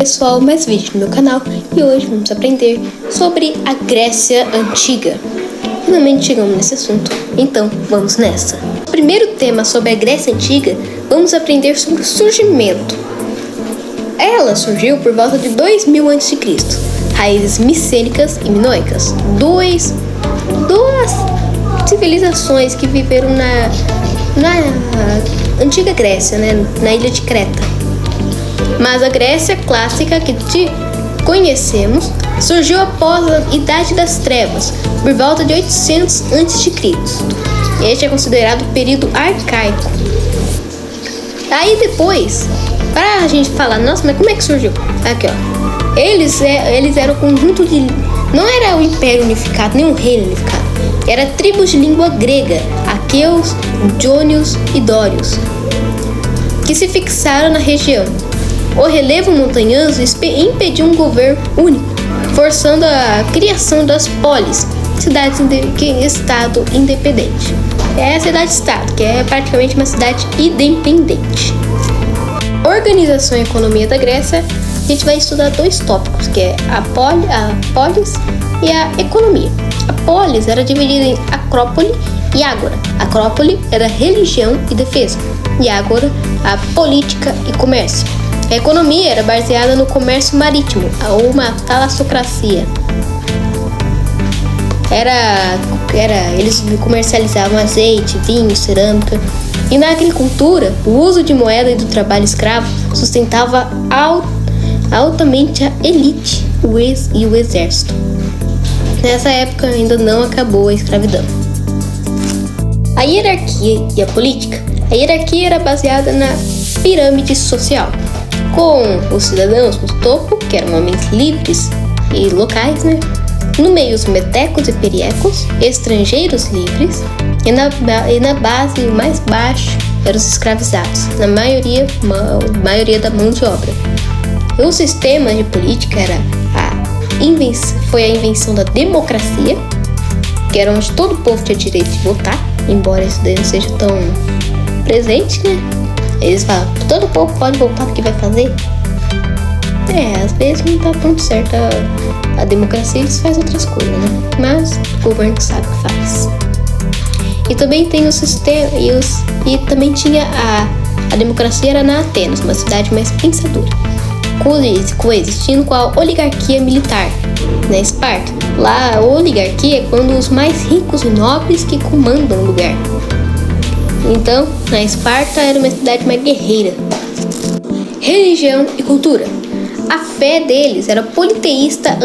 Pessoal, mais vídeo no meu canal e hoje vamos aprender sobre a Grécia Antiga. Finalmente chegamos nesse assunto, então vamos nessa. No primeiro tema sobre a Grécia Antiga, vamos aprender sobre o surgimento. Ela surgiu por volta de 2000 a.C., raízes micênicas e minoicas, duas civilizações que viveram na antiga Grécia, na ilha de Creta. Mas a Grécia clássica que conhecemos surgiu após a Idade das Trevas, por volta de 800 a.C. Este é considerado o período arcaico. Aí depois, para a gente falar, nossa, mas como é que surgiu? Aqui, ó. Eles eram um conjunto de... Não era o Império Unificado, nem um reino unificado. Era tribos de língua grega, aqueus, jônios e dórios, que se fixaram na região. O relevo montanhoso impediu um governo único, forçando a criação das polis, cidades-estado independente. É a cidade-estado, que é praticamente uma cidade independente. Organização e economia da Grécia, a gente vai estudar dois tópicos, que é a polis e a economia. A polis era dividida em acrópole e ágora. A acrópole era religião e defesa, e ágora a política e comércio. A economia era baseada no comércio marítimo, ou uma talassocracia. Eles comercializavam azeite, vinho, cerâmica. E na agricultura, o uso de moeda e do trabalho escravo sustentava altamente a elite e o exército. Nessa época ainda não acabou a escravidão. A hierarquia e a política. A hierarquia era baseada na pirâmide social, com os cidadãos no topo, que eram homens livres e locais, no meio os metecos e periecos, estrangeiros livres, e na base mais baixa eram os escravizados, na maioria da mão de obra. O sistema de política foi a invenção da democracia, que era onde todo o povo tinha direito de votar, embora isso daí não seja tão presente, Eles falam, todo o povo pode votar no que vai fazer. Às vezes não tá tão certo a democracia, eles fazem outras coisas, Mas o governo sabe o que faz. E também tem o sistema, e também tinha a democracia era na Atenas, uma cidade mais pensadora, coexistindo com a oligarquia militar, na Esparta. Lá a oligarquia é quando os mais ricos e nobres que comandam o lugar. Então, na Esparta era uma cidade mais guerreira. Religião e cultura. A fé deles era politeísta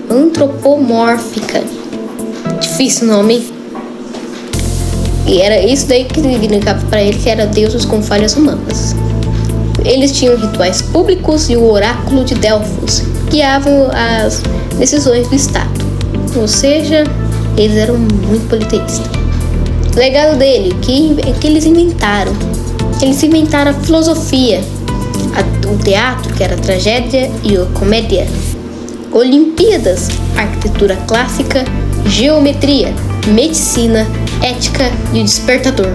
antropomórfica. Difícil o nome, hein? E era isso daí que significava para eles que era deuses com falhas humanas. Eles tinham rituais públicos e o oráculo de Delfos guiavam as decisões do Estado. Ou seja, eles eram muito politeístas. O legado dele, que eles inventaram. Eles inventaram a filosofia, o teatro, que era a tragédia e a comédia, Olimpíadas, arquitetura clássica, geometria, medicina, ética e o despertador.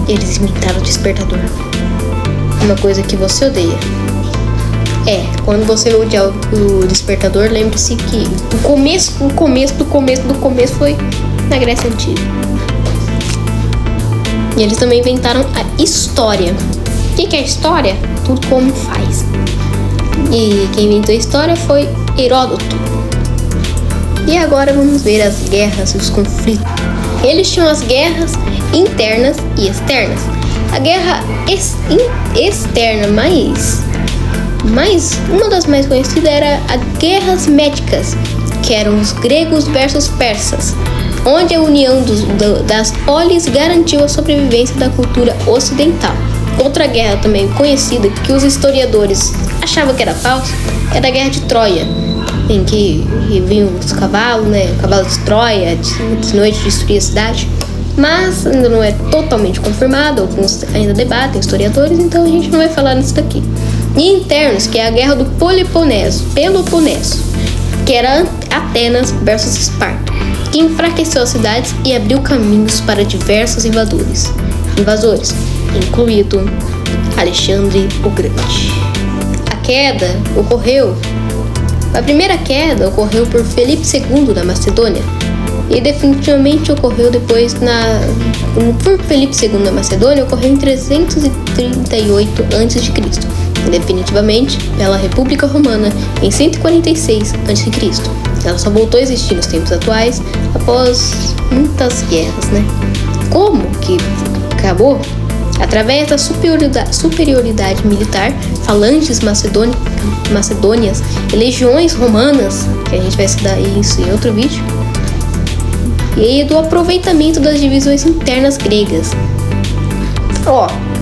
Eles inventaram o despertador. Uma coisa que você odeia. Quando você odiar o despertador, lembre-se que o começo foi na Grécia Antiga. E eles também inventaram a história. O que é a história? Tudo como faz. E quem inventou a história foi Heródoto. E agora vamos ver as guerras e os conflitos. Eles tinham as guerras internas e externas. A guerra externa uma das mais conhecidas era as guerras médicas, que eram os gregos versus persas, onde a união das polis garantiu a sobrevivência da cultura ocidental. Outra guerra também conhecida, que os historiadores achavam que era falsa, era a Guerra de Troia, em que vinham os cavalos, o cavalo de Troia, de noite destruía a cidade. Mas ainda não é totalmente confirmado, alguns ainda debatem, historiadores, então a gente não vai falar nisso daqui. E internos, que é a Guerra do Peloponeso, que era Atenas versus Esparta, que enfraqueceu as cidades e abriu caminhos para diversos invasores, incluído Alexandre o Grande. A primeira queda ocorreu por Felipe II da Macedônia e definitivamente ocorreu por Felipe II da Macedônia ocorreu em 338 a.C. e definitivamente pela República Romana em 146 a.C. Ela só voltou a existir nos tempos atuais após muitas guerras, né? Como que acabou? Através da superioridade militar, falanges macedônias e legiões romanas, que a gente vai estudar isso em outro vídeo, e do aproveitamento das divisões internas gregas.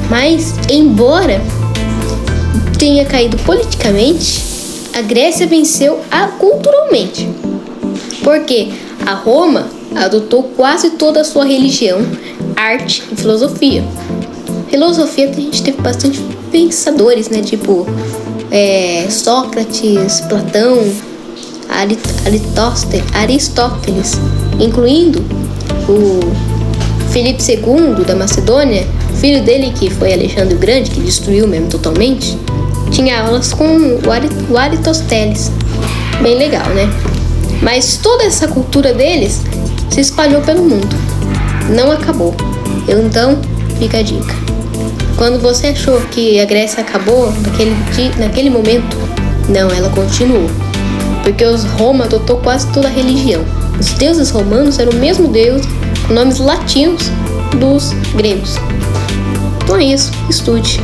Mas embora tenha caído politicamente, a Grécia venceu culturalmente, porque a Roma adotou quase toda a sua religião, arte e filosofia. Filosofia, a gente teve bastante pensadores, né? Tipo Sócrates, Platão, Aristóteles, incluindo o Filipe II da Macedônia, filho dele que foi Alexandre o Grande, que destruiu mesmo totalmente. Tinha aulas com o Aristóteles, bem legal, né? Mas toda essa cultura deles se espalhou pelo mundo, não acabou. Então, fica a dica. Quando você achou que a Grécia acabou naquele momento, não, ela continuou. Porque Roma adotou quase toda a religião. Os deuses romanos eram o mesmo deus, com nomes latinos dos gregos. Então é isso, estude.